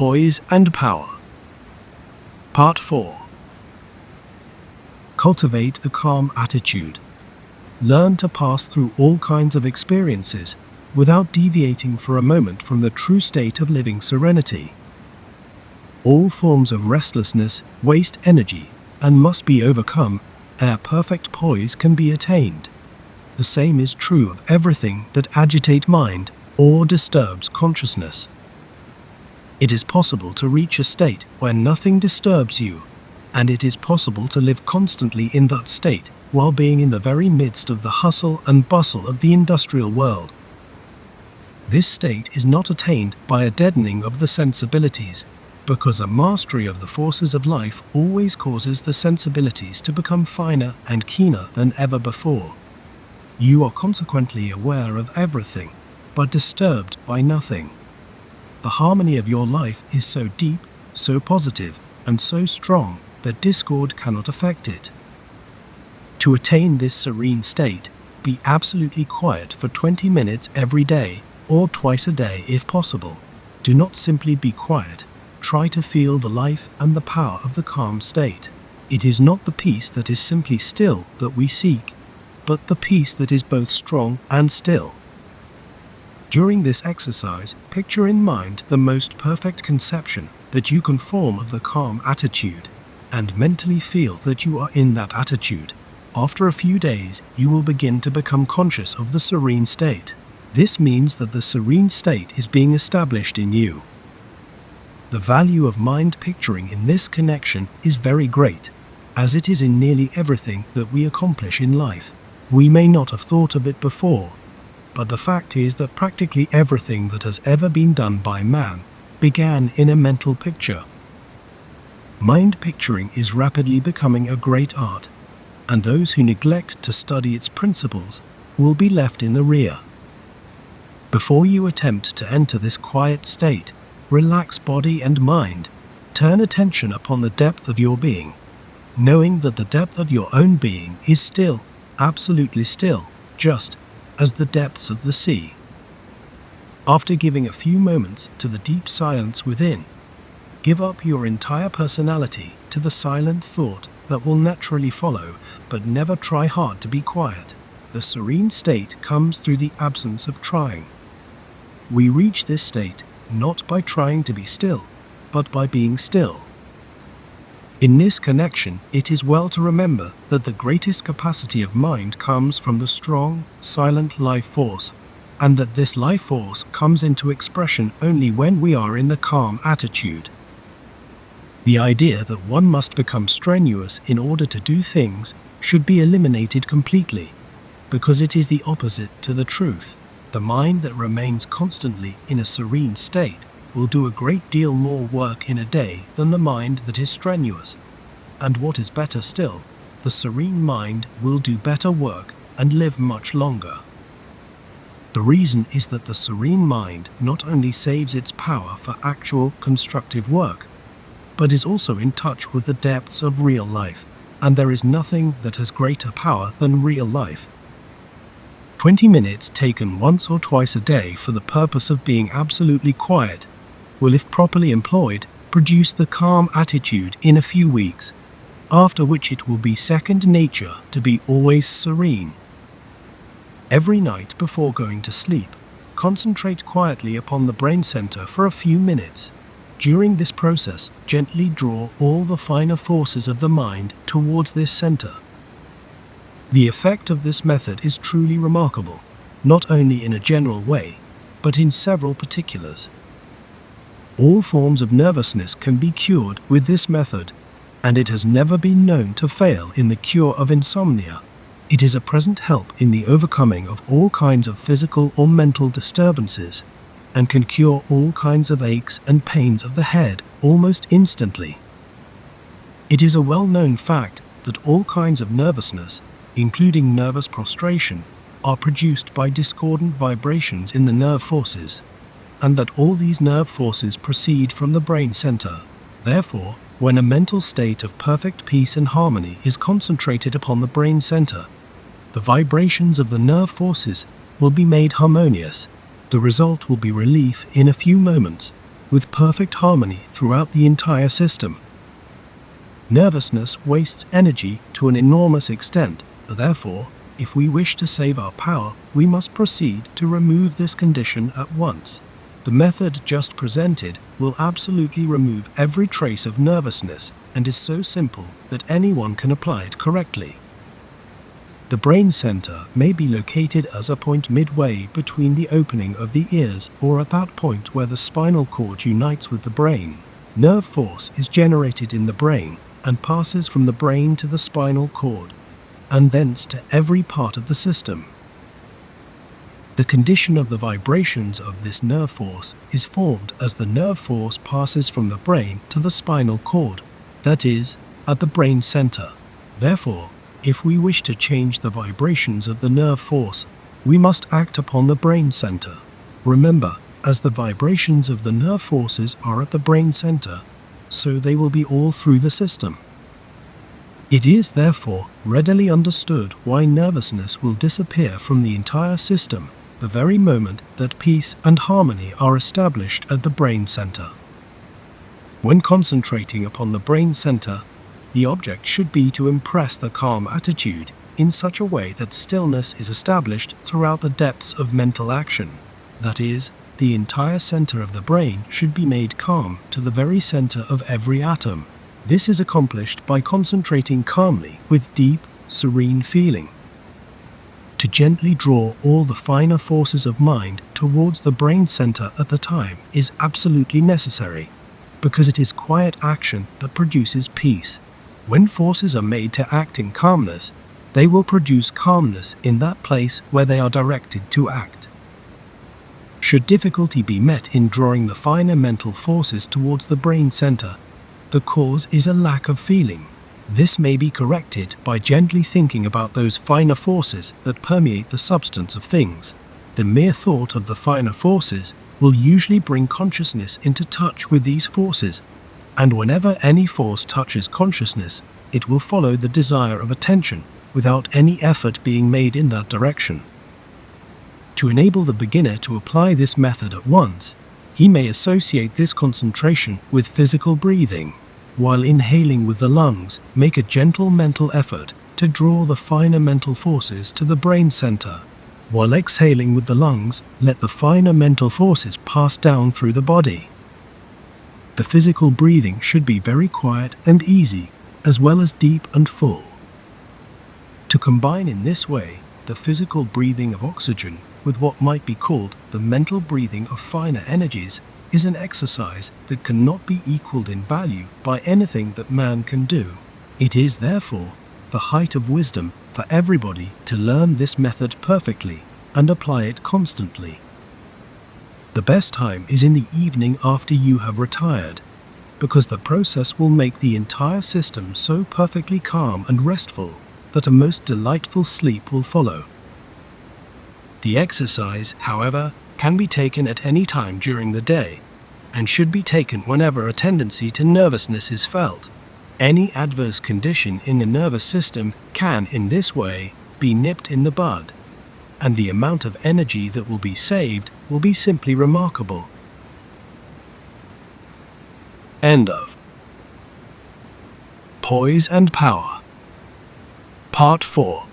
Poise and Power. Part 4. Cultivate the calm attitude. Learn to pass through all kinds of experiences without deviating for a moment from the true state of living serenity. All forms of restlessness waste energy and must be overcome ere perfect poise can be attained. The same is true of everything that agitates mind or disturbs consciousness. It is possible to reach a state where nothing disturbs you, and it is possible to live constantly in that state while being in the very midst of the hustle and bustle of the industrial world. This state is not attained by a deadening of the sensibilities, because a mastery of the forces of life always causes the sensibilities to become finer and keener than ever before. You are consequently aware of everything, but disturbed by nothing. The harmony of your life is so deep, so positive, and so strong that discord cannot affect it. To attain this serene state, be absolutely quiet for 20 minutes every day, or twice a day if possible. Do not simply be quiet. Try to feel the life and the power of the calm state. It is not the peace that is simply still that we seek, but the peace that is both strong and still. During this exercise, picture in mind the most perfect conception that you can form of the calm attitude, and mentally feel that you are in that attitude. After a few days, you will begin to become conscious of the serene state. This means that the serene state is being established in you. The value of mind picturing in this connection is very great, as it is in nearly everything that we accomplish in life. We may not have thought of it before, but the fact is that practically everything that has ever been done by man began in a mental picture. Mind picturing is rapidly becoming a great art, and those who neglect to study its principles will be left in the rear. Before you attempt to enter this quiet state, relax body and mind. Turn attention upon the depth of your being, knowing that the depth of your own being is still, absolutely still, just as the depths of the sea. After giving a few moments to the deep silence within, give up your entire personality to the silent thought that will naturally follow, but never try hard to be quiet. The serene state comes through the absence of trying. We reach this state not by trying to be still, but by being still. In this connection, it is well to remember that the greatest capacity of mind comes from the strong, silent life force, and that this life force comes into expression only when we are in the calm attitude. The idea that one must become strenuous in order to do things should be eliminated completely, because it is the opposite to the truth. The mind that remains constantly in a serene state will do a great deal more work in a day than the mind that is strenuous. And what is better still, the serene mind will do better work and live much longer. The reason is that the serene mind not only saves its power for actual constructive work, but is also in touch with the depths of real life, and there is nothing that has greater power than real life. 20 minutes taken once or twice a day for the purpose of being absolutely quiet will, if properly employed, produce the calm attitude in a few weeks, after which it will be second nature to be always serene. Every night before going to sleep, concentrate quietly upon the brain center for a few minutes. During this process, gently draw all the finer forces of the mind towards this center. The effect of this method is truly remarkable, not only in a general way, but in several particulars. All forms of nervousness can be cured with this method, and it has never been known to fail in the cure of insomnia. It is a present help in the overcoming of all kinds of physical or mental disturbances, and can cure all kinds of aches and pains of the head almost instantly. It is a well-known fact that all kinds of nervousness, including nervous prostration, are produced by discordant vibrations in the nerve forces, and that all these nerve forces proceed from the brain center. Therefore, when a mental state of perfect peace and harmony is concentrated upon the brain center, the vibrations of the nerve forces will be made harmonious. The result will be relief in a few moments, with perfect harmony throughout the entire system. Nervousness wastes energy to an enormous extent. Therefore, if we wish to save our power, we must proceed to remove this condition at once. The method just presented will absolutely remove every trace of nervousness and is so simple that anyone can apply it correctly. The brain center may be located as a point midway between the opening of the ears or at that point where the spinal cord unites with the brain. Nerve force is generated in the brain and passes from the brain to the spinal cord, and thence to every part of the system. The condition of the vibrations of this nerve force is formed as the nerve force passes from the brain to the spinal cord, that is, at the brain center. Therefore, if we wish to change the vibrations of the nerve force, we must act upon the brain center. Remember, as the vibrations of the nerve forces are at the brain center, so they will be all through the system. It is therefore readily understood why nervousness will disappear from the entire system the very moment that peace and harmony are established at the brain center. When concentrating upon the brain center, the object should be to impress the calm attitude in such a way that stillness is established throughout the depths of mental action. That is, the entire center of the brain should be made calm to the very center of every atom. This is accomplished by concentrating calmly with deep, serene feeling. To gently draw all the finer forces of mind towards the brain center at the time is absolutely necessary, because it is quiet action that produces peace. When forces are made to act in calmness, they will produce calmness in that place where they are directed to act. Should difficulty be met in drawing the finer mental forces towards the brain center, the cause is a lack of feeling. This may be corrected by gently thinking about those finer forces that permeate the substance of things. The mere thought of the finer forces will usually bring consciousness into touch with these forces, and whenever any force touches consciousness, it will follow the desire of attention without any effort being made in that direction. To enable the beginner to apply this method at once, he may associate this concentration with physical breathing. While inhaling with the lungs, make a gentle mental effort to draw the finer mental forces to the brain center. While exhaling with the lungs, let the finer mental forces pass down through the body. The physical breathing should be very quiet and easy, as well as deep and full. To combine in this way the physical breathing of oxygen with what might be called the mental breathing of finer energies is an exercise that cannot be equaled in value by anything that man can do. It is therefore the height of wisdom for everybody to learn this method perfectly and apply it constantly. The best time is in the evening after you have retired, because the process will make the entire system so perfectly calm and restful that a most delightful sleep will follow. The exercise, however, can be taken at any time during the day, and should be taken whenever a tendency to nervousness is felt. Any adverse condition in the nervous system can, in this way, be nipped in the bud, and the amount of energy that will be saved will be simply remarkable. End of Poise and Power, Part 4.